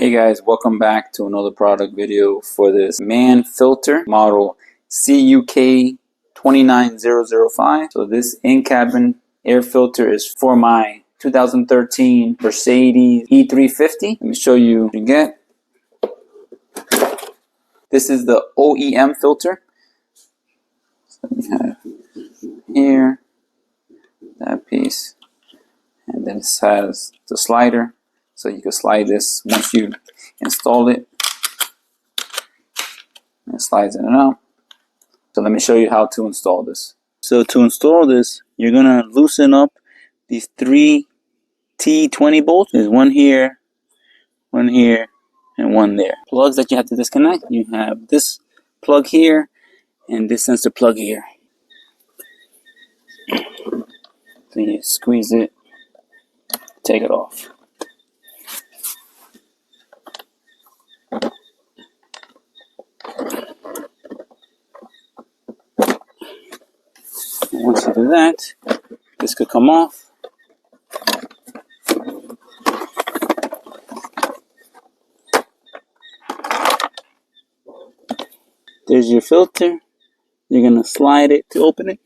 Hey guys, welcome back to another product video for this Mann-Filter model CUK29005. So this in-cabin air filter is for my 2013 Mercedes E350. Let me show you what you get. This is the OEM filter. So you have here, that piece, and then it has the slider. So you can slide this once you install it. It slides in and out. So let me show you how to install this. So to install this, you're going to loosen up these three T20 bolts. There's one here, and one there. Plugs that you have to disconnect. You have this plug here and this sensor plug here. So you squeeze it, take it off. Once you do that, this could come off. There's your filter. You're going to slide it to open it.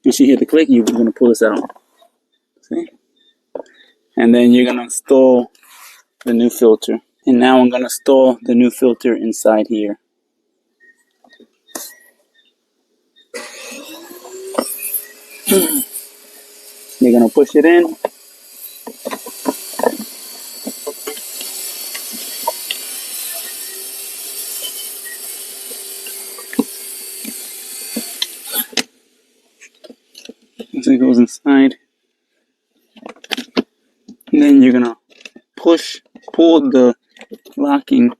Once you hear the click, you're going to pull this out. See? And then you're going to install the new filter. And now I'm going to install the new filter inside here. You're going to push it in. As it goes inside. And then you're going to pull the locking.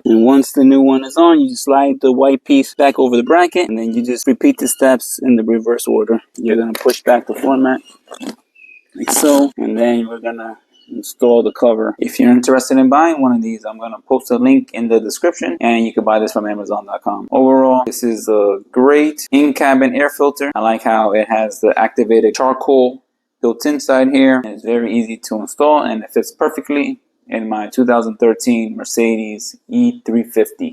And once the new one is on, you just slide the white piece back over the bracket. And then you just repeat the steps in the reverse order. You're going to push back the floor mat like so. And then we're going to install the cover. If you're interested in buying one of these, I'm going to post a link in the description. And you can buy this from Amazon.com. Overall, this is a great in-cabin air filter. I like how it has the activated charcoal built inside here. It's very easy to install and it fits perfectly in my 2013 Mercedes E350.